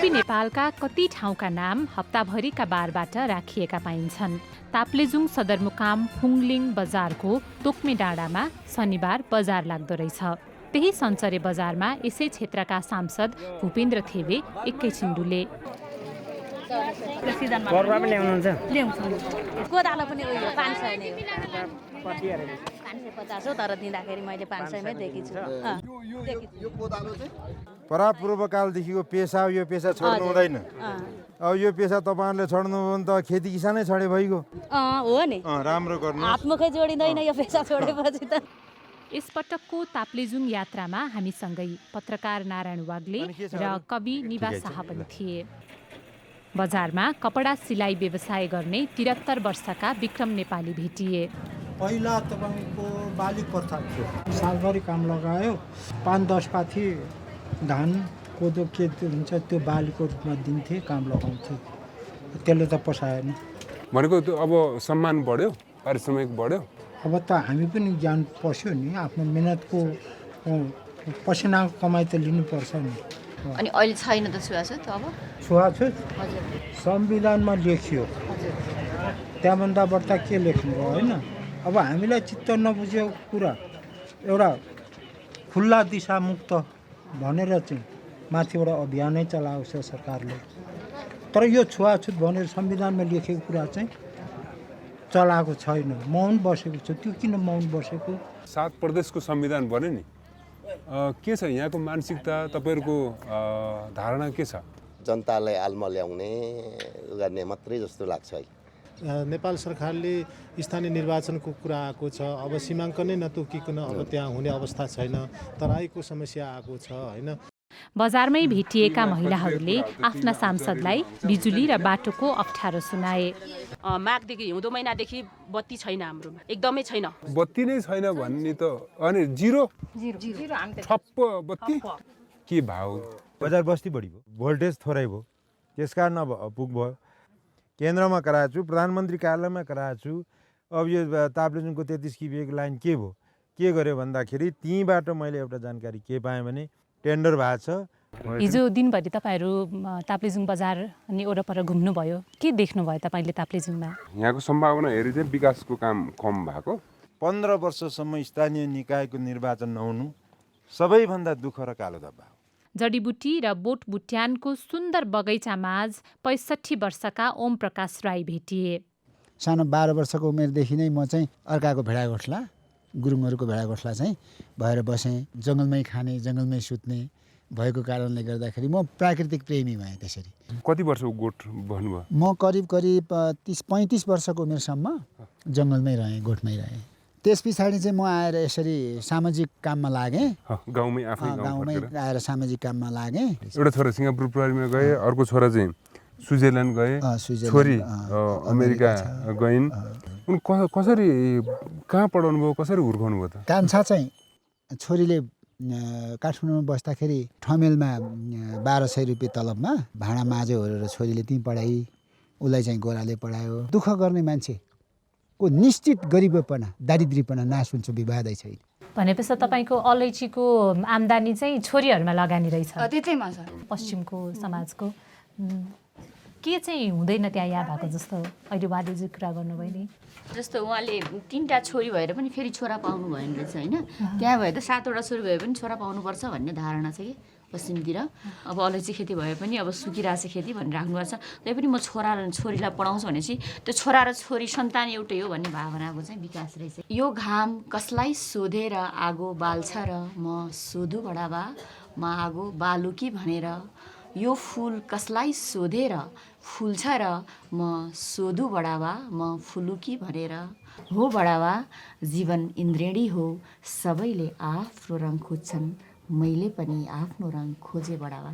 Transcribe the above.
पूर्वी नेपालका कति ठाउँका नाम हप्ताभरिका बारबाट राखिएका पाइन्छन्। ताप्लेजुङ सदरमुकाम फुङलिङ बजारको तोक्मे डाँडामा शनिबार बजार लाग्दो रहेछ। त्यही सञ्चरे बजारमा यसै क्षेत्रका सांसद भूपेन्द्र थेवे एकैछिन डुले। कोदालो पनि 500 नै हो। 550 हो, तर दिँदाखेरि मैले 500 मै देखेछु। यो कोदालो चाहिँ परापूर्वकालदेखिको पेसा हो, यो पेसा छोड्नु हुँदैन। अब यो पेसा तपाईँहरूले छोड्नु हो भने त खेती किसानै छोडे भइगयो। हो नि, राम्रो गर्नु, हातमुखै जोडिँदैन यो पेसा छोडेपछि त। यसपटकको ताप्लेजुङ यात्रामा हामीसँगै पत्रकार नारायण वाग्ले र कवि निवास शाह पनि थिए। बजारमा कपडा सिलाइ व्यवसाय गर्ने 73 वर्षका विक्रम नेपाली भेटिए। पहिला तपाईँको बाली प्रथा थियो, सालभरि काम लगायो, 5-10 पाथी धान कोदो के हुन्छ त्यो बालीको रूपमा दिन्थे, काम लगाउँथे। त्यसले त पोसाएन भनेको। अब सम्मान बढ्यो, पारिश्रमिक बढ्यो, अब त हामी पनि ज्ञान पस्यो नि, आफ्नो मेहनतको पसिनाको कमाइ त लिनुपर्छ नि। अनि अहिले छैन त छुवाछुत? अब छुवाछुत संविधानमा लेखियो, त्यहाँभन्दा बढ्ता के लेख्नु भयो होइन। अब हामीलाई चित्त नबुझेको कुरा एउटा खुल्ला दिशामुक्त भनेर चाहिँ माथिबाट अभियानै चलाएको छ सरकारले। तर यो छुवाछुत भनेर संविधानमा लेखेको कुरा चाहिँ चलाएको छैन, मौन बसेको छ। त्यो किन मौन बसेको? 7 प्रदेशको संविधान बन्यो नि, के छ यहाँको मानसिकता, तपाईँहरूको धारणा के छ? जनतालाई आल्मा ल्याउने गर्ने मात्रै जस्तो लाग्छ है। नेपाल सरकारले स्थानीय निर्वाचनको कुरा आएको छ, अब सीमाङ्कनै नतोकिकन अब त्यहाँ हुने अवस्था छैन, तराईको समस्या आएको छ होइन। बजारमै भेटिएका महिलाहरूले आफ्ना सांसदलाई बिजुली र बाटोको अप्ठ्यारो सुनाए। माघदेखि हिउँदो महिनादेखि बत्ती छैन हाम्रोमा, एकदमै छैन। बत्ती नै छैन भन्ने त अनि जिरो ठप्प बत्ती के भाउ? बजार बस्ती बढी भयो, भोल्टेज थोरै भयो, त्यस कारण अब पुग भयो। केन्द्रमा कराएको छु, प्रधानमन्त्री कार्यालयमा कराएको छु। अब यो ताप्लेजुङको 33 किबीको लाइन के भयो, के गर्यो भन्दाखेरि त्यहीँबाट मैले एउटा जानकारी के पाएँ भने टेन्डर भएको छ। हिजो दिनभरि तपाईँहरू ताप्लेजुङ बजार अनि वरपर घुम्नुभयो, के देख्नुभयो तपाईँले ताप्लेजुङमा? यहाँको सम्भावना हेरी चाहिँ विकासको काम कम भएको। 15 वर्षसम्म स्थानीय निकायको निर्वाचन नहुनु सबैभन्दा दुःख र कालो धब्बा हो। जडीबुटी र बोटबुट्यानको सुन्दर बगैँचामाझ 65 वर्षका ओम प्रकाश राई भेटिए। सानो 12 वर्षको उमेरदेखि नै म चाहिँ अर्काको भेडागोठला, गुरुङहरूको भेडागोठला चाहिँ भएर बसेँ। जङ्गलमै खाने, जङ्गलमै सुत्ने भएको कारणले गर्दाखेरि म प्राकृतिक प्रेमी भएँ। त्यसरी कति वर्षको गोठ भन्नुभयो? म करिब 30-35 वर्षको उमेरसम्म जङ्गलमै रहेँ, गोठमै रहेँ। त्यस पछाडि चाहिँ म आएर यसरी सामाजिक काममा लागेँ। गाउँमै आएर सामाजिक काममा लागेँ। एउटा छोरा सिङ्गापुर प्रहरीमा गए, अर्को छोरा चाहिँ स्विजरल्यान्ड गए, छोरी अमेरिका गइन्। उनी कसरी कहाँ पढाउनु भयो, कसरी हुर्काउनु भयो त? कान्छा चाहिँ छोरीले काठमाडौँमा बस्दाखेरि ठमेलमा 1200 रुपियाँ तलबमा भाँडा माझ्यो भनेर छोरीले त्यहीँ पढाइ, उसलाई चाहिँ गोराले पढायो। दुःख गर्ने मान्छेको निश्चित गरिबपना, दारिद्र्यपना नाश हुन्छ, विवादै छैन। भनेपछि तपाईँको अलैँचीको आम्दानी चाहिँ छोरीहरूमा लगानी रहेछ? त्यतैमा छ। पश्चिमको समाजको के चाहिँ हुँदैन त्यहाँ यहाँ भएको जस्तो अहिले उहाँले जे कुरा गर्नुभयो नि? जस्तो उहाँले 3टा छोरी भएर पनि फेरि छोरा पाउनु भएन रहेछ होइन। त्यहाँ भए त 7वटा छोरी भए पनि छोरा पाउनुपर्छ भन्ने धारणा छ कि पश्चिमतिर। अब अलैँची खेती भए पनि अब सुकिरहेको खेती भनेर राख्नुभएको छ। तैपनि म छोरीलाई पढाउँछु भनेपछि त्यो छोरा र छोरी सन्तान एउटै हो भन्ने भावनाको चाहिँ विकास रहेछ। यो घाम कसलाई सोधेर आगो बाल्छ र म सोधु बडाबा, म आगो बालु कि भनेर। यो फुल कसलाई सोधेर फुल्छ र म सोधु बडाबा, म फुलु कि भनेर। हो बडाबा, जीवन इन्द्रेणी हो, सबैले आफ्नो रङ खोज्छन्, मैले पनि आफ्नो रङ खोजे बडाबा।